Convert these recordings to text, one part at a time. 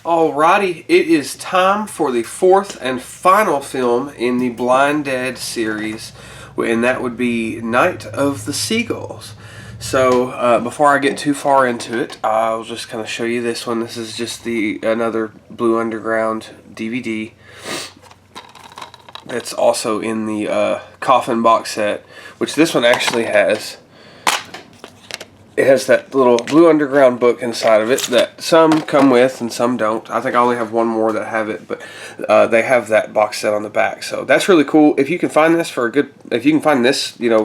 Alrighty, it is time for the fourth and final film in the Blind Dead series, and that would be Night of the Seagulls. So before I get too far into it, I'll just kind of show you this one. This is just another Blue Underground DVD that's also in the Coffin box set, which this one actually has. It has that little Blue Underground book inside of it that some come with and some don't. I think I only have one more that have it, but they have that box set on the back. So that's really cool. If you can find this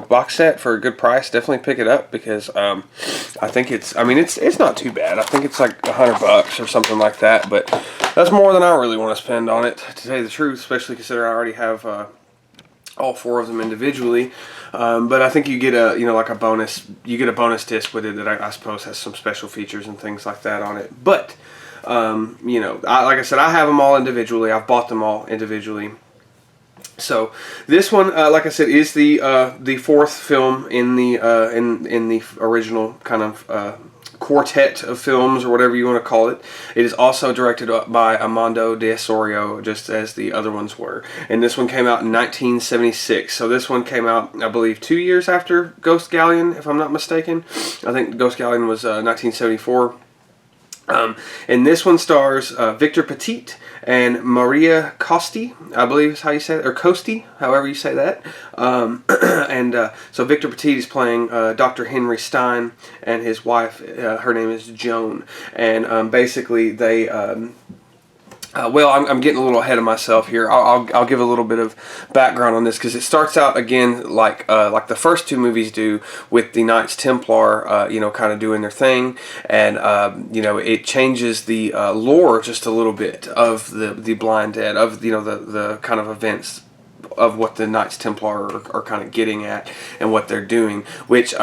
box set for a good price, definitely pick it up because I think it's not too bad. I think it's like $100 or something like that, but that's more than I really want to spend on it, to tell you the truth, especially considering I already have all four of them individually. But I think you get a bonus disc with it that I suppose has some special features and things like that on it. But like I said, I have them all individually. I've bought them all individually. So this one, like I said, is the fourth film in the original kind of quartet of films, or whatever you want to call it. It is also directed by Amando de Ossorio, just as the other ones were. And this one came out in 1976. So this one came out, I believe, 2 years after Ghost Galleon, if I'm not mistaken. I think Ghost Galleon was 1974. And this one stars Victor Petit and Maria Costi, I believe is how you say it, or Costi, however you say that. So Victor Petit is playing Dr. Henry Stein, and his wife, her name is Joan. And basically they... I'm getting a little ahead of myself here. I'll give a little bit of background on this because it starts out again like the first two movies do, with the Knights Templar, kind of doing their thing, and it changes the lore just a little bit of the Blind Dead, of the kind of events of what the Knights Templar are kind of getting at and what they're doing, which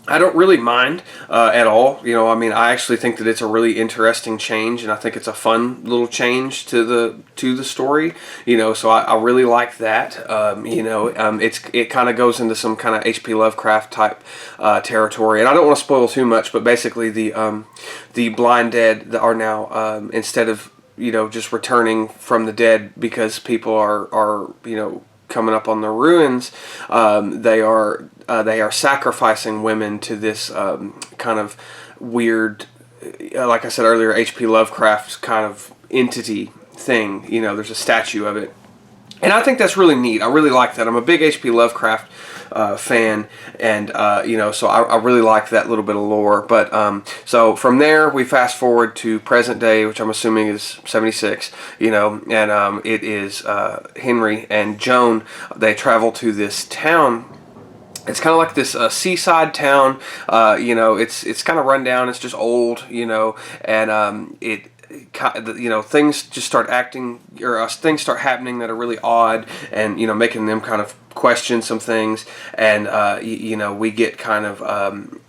I don't really mind at all. I actually think that it's a really interesting change, and I think it's a fun little change to the story. So I really like that. It kind of goes into some kind of H.P. Lovecraft type territory, and I don't want to spoil too much. But basically, the Blind Dead are now instead of just returning from the dead because people are coming up on the ruins, they are sacrificing women to this kind of weird, like I said earlier, H.P. Lovecraft's kind of entity thing. There's a statue of it, and I think that's really neat. I really like that. I'm a big H.P. Lovecraft fan, and so I really like that little bit of lore. But so from there we fast forward to present day, which I'm assuming is 76, and it is Henry and Joan. They travel to this town. It's kind of like this seaside town. It's kind of run down. It's just old, and things just start acting, or things start happening that are really odd, and making them kind of question some things, and we get kind of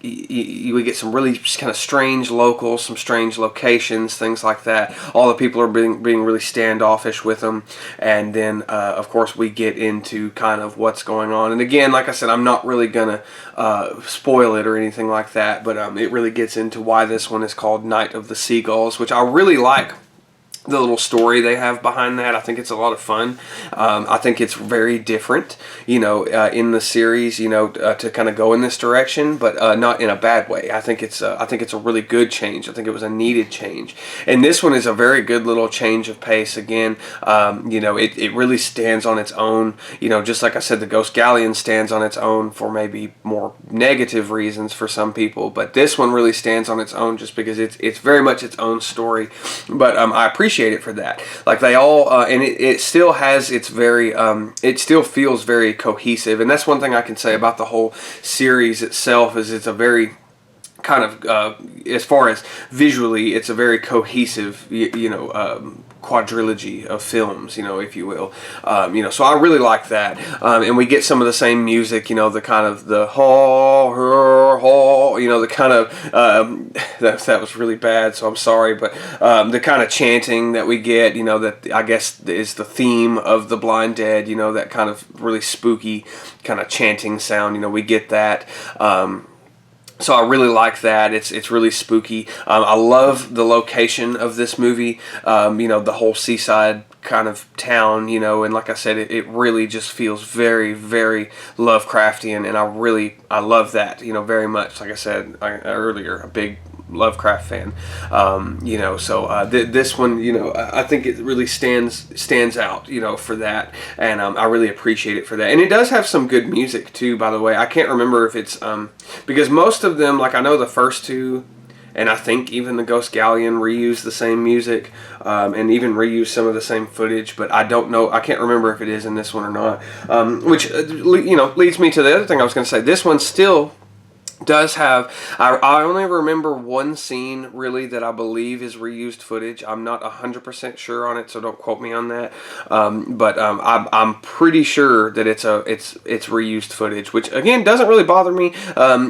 we get some really kind of strange locals, some strange locations, things like that. All the people are being really standoffish with them, and then of course we get into kind of what's going on. And again, like I said, I'm not really gonna spoil it or anything like that, but it really gets into why this one is called Night of the Seagulls, which I really like. The little story they have behind that, I think it's a lot of fun. I think it's very different, in the series, to kind of go in this direction, but not in a bad way. I think it's a really good change. I think it was a needed change, and this one is a very good little change of pace. Again, it really stands on its own. Just like I said, the Ghost Galleon stands on its own for maybe more negative reasons for some people, but this one really stands on its own just because it's very much its own story. But I appreciate it for that. Like they all, and it still has its very, it still feels very cohesive, and that's one thing I can say about the whole series itself, is it's a very kind of, as far as visually, it's a very cohesive, quadrilogy of films, if you will. So I really like that. And we get some of the same music, the kind of the the kind of, that was really bad, so I'm sorry, but the kind of chanting that we get, that I guess is the theme of the Blind Dead, that kind of really spooky kind of chanting sound, we get that. So I really like that. It's really spooky. I love the location of this movie. You know, the whole seaside kind of town. You know, and like I said, it really just feels very, very Lovecraftian, and I love that. You know, very much. Like I said earlier, a big Lovecraft fan. You know, so this one, you know, I think it really stands out, you know, for that, and I really appreciate it for that. And it does have some good music too, by the way. I can't remember if it's because most of them, like I know the first two, and I think even the Ghost Galleon reused the same music, and even reused some of the same footage, but I don't know, I can't remember if it is in this one or not, which you know, leads me to the other thing I was going to say. This one still does have, I only remember one scene really that I believe is reused footage. I'm not 100% sure on it, so don't quote me on that, but I'm pretty sure that it's reused footage, which again doesn't really bother me.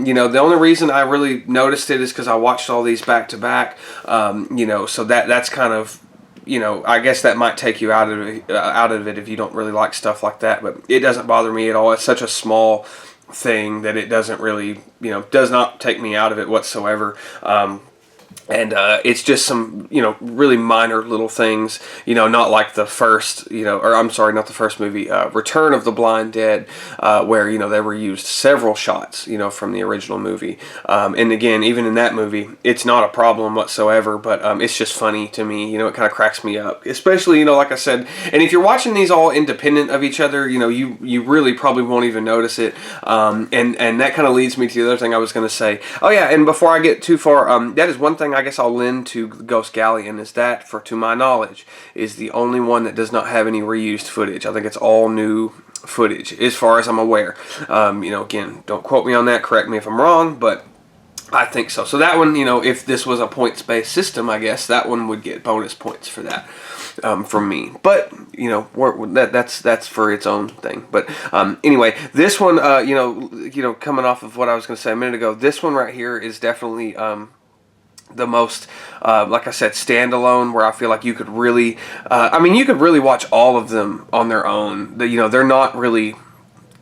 You know, the only reason I really noticed it is because I watched all these back to back, you know, so that's kind of, you know, I guess that might take you out of it if you don't really like stuff like that, but it doesn't bother me at all. It's such a small thing that it doesn't really, you know, does not take me out of it whatsoever. And it's just some, you know, really minor little things, you know, not like the first, you know, or I'm sorry, not the first movie, Return of the Blind Dead, where, you know, they reused several shots, you know, from the original movie. And again, even in that movie, it's not a problem whatsoever, but it's just funny to me, you know, it kind of cracks me up, especially, you know, like I said, and if you're watching these all independent of each other, you know, you really probably won't even notice it. And that kind of leads me to the other thing I was going to say. Oh yeah, and before I get too far, that is one thing I guess I'll lend to Ghost Galleon, is that, to my knowledge, is the only one that does not have any reused footage. I think it's all new footage, as far as I'm aware. You know, again, don't quote me on that, correct me if I'm wrong, but I think so. So that one, you know, if this was a points-based system, I guess that one would get bonus points for that. From me, but you know, that's for its own thing. But anyway, this one, you know, coming off of what I was going to say a minute ago, this one right here is definitely the most, like I said, standalone, where I feel like you could really, I mean, you could really watch all of them on their own. You know, they're not really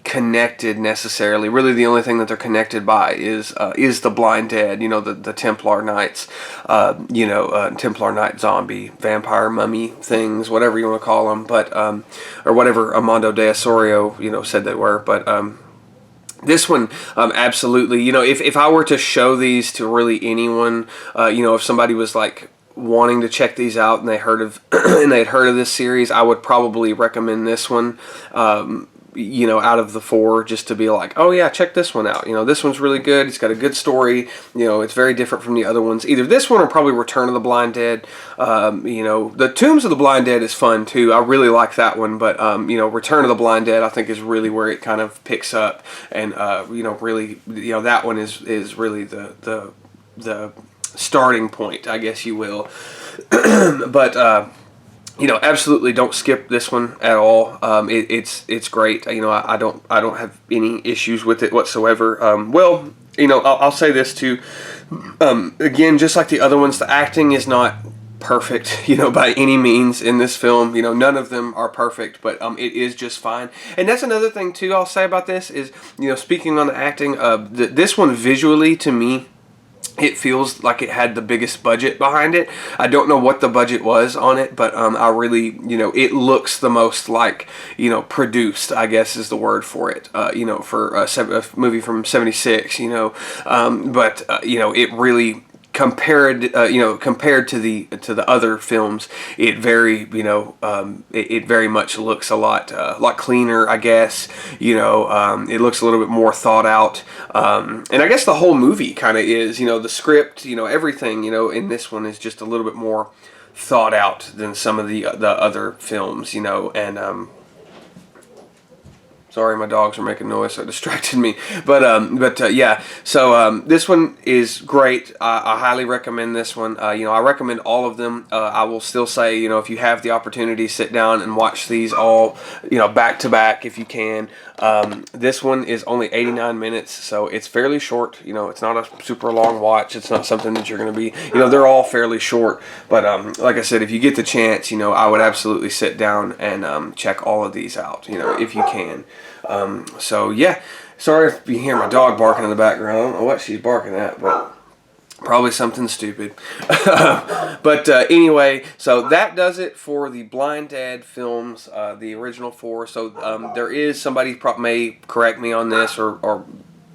connected necessarily. Really, the only thing that they're connected by is the Blind Dead. You know, the Templar Knights. You know, Templar Knight zombie, vampire, mummy things, whatever you want to call them. But or whatever Amando de Ossorio, you know, said they were. But this one, absolutely. You know, if I were to show these to really anyone, you know, if somebody was like wanting to check these out and they heard of and they had heard of this series, I would probably recommend this one. You know, out of the four, just to be like, oh yeah, check this one out. You know, this one's really good. It's got a good story. You know, it's very different from the other ones. Either this one or probably Return of the Blind Dead. You know, the Tombs of the Blind Dead is fun too. I really like that one. But you know, Return of the Blind Dead, I think, is really where it kind of picks up. And you know, really, you know, that one is really the starting point, I guess you will. But you know, absolutely don't skip this one at all. It's great. You know, I don't have any issues with it whatsoever. Well, you know, I'll say this too. Again, just like the other ones, the acting is not perfect, you know, by any means in this film. You know, none of them are perfect, but it is just fine. And that's another thing too I'll say about this is, you know, speaking on the acting, this one visually, to me, it feels like it had the biggest budget behind it. I don't know what the budget was on it, but I really, you know, it looks the most like, you know, produced, I guess is the word for it, you know, for a movie from '76, you know, but, you know, it really compared to the other films, it very, you know, it very much looks a lot cleaner, I guess. You know, it looks a little bit more thought out, and I guess the whole movie kind of is. You know, the script, you know, everything, you know, in this one is just a little bit more thought out than some of the other films. You know, and sorry, my dogs are making noise, so it distracted me. But yeah, so this one is great. I highly recommend this one. You know, I recommend all of them. I will still say, you know, if you have the opportunity, sit down and watch these all, you know, back to back if you can. This one is only 89 minutes, so it's fairly short. You know, it's not a super long watch. It's not something that you're going to be, you know, they're all fairly short. But like I said, if you get the chance, you know, I would absolutely sit down and check all of these out, you know, if you can. So yeah, Sorry if you hear my dog barking in the background. I don't know what she's barking at, but probably something stupid. But anyway, so that does it for the Blind Dad films, the original 4. So there is somebody may correct me on this, or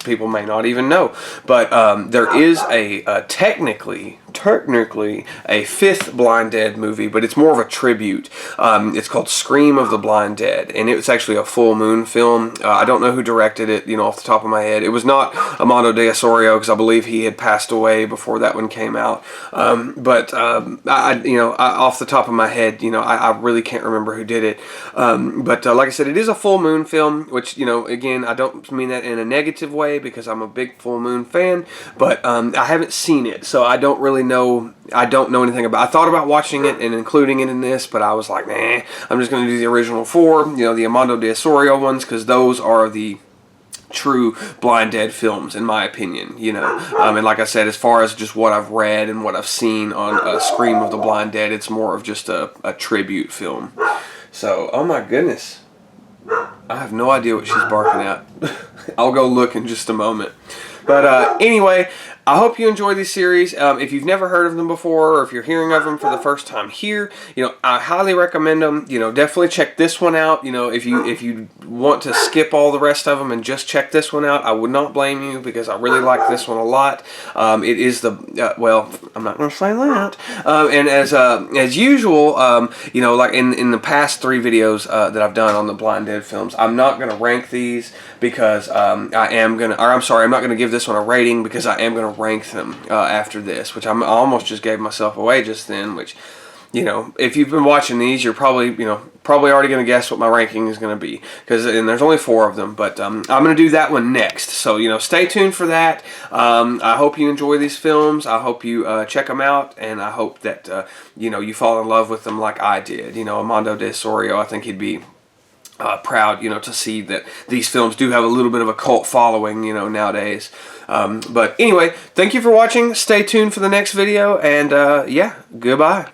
people may not even know, but there is a technically a 5th Blind Dead movie, but it's more of a tribute. It's called Scream of the Blind Dead, and it's actually a full moon film. I don't know who directed it, off the top of my head. It was not Amando de Ossorio, because I believe he had passed away before that one came out. But off the top of my head, I really can't remember who did it. But like I said, it is a full moon film, which, again, I don't mean that in a negative way, because I'm a big full moon fan, but I haven't seen it, so I don't really know. I don't know anything about it. I thought about watching it and including it in this, but I was like, nah, I'm just going to do the original 4, the Amando de Ossorio ones, because those are the true Blind Dead films, in my opinion, and like I said, as far as just what I've read and what I've seen on Scream of the Blind Dead, it's more of just a tribute film. So, oh my goodness, I have no idea what she's barking at. I'll go look in just a moment. But anyway, I hope you enjoy this series. If you've never heard of them before, or if you're hearing of them for the first time here, I highly recommend them. Definitely check this one out. If you want to skip all the rest of them and just check this one out, I would not blame you, because I really like this one a lot. It is well, I'm not going to say that. And as usual, like in the past 3 videos that I've done on the Blind Dead films, I'm not going to rank these, because I'm not going to give this one a rating, because I am going to rank them after this, which I almost just gave myself away just then, which, if you've been watching these, you're probably already going to guess what my ranking is going to be, and there's only 4 of them, but I'm going to do that one next, so, stay tuned for that. I hope you enjoy these films. I hope you check them out, and I hope that, you fall in love with them like I did. Amando de Ossorio, I think he'd be proud, to see that these films do have a little bit of a cult following, nowadays. But anyway, thank you for watching. Stay tuned for the next video, and yeah, goodbye.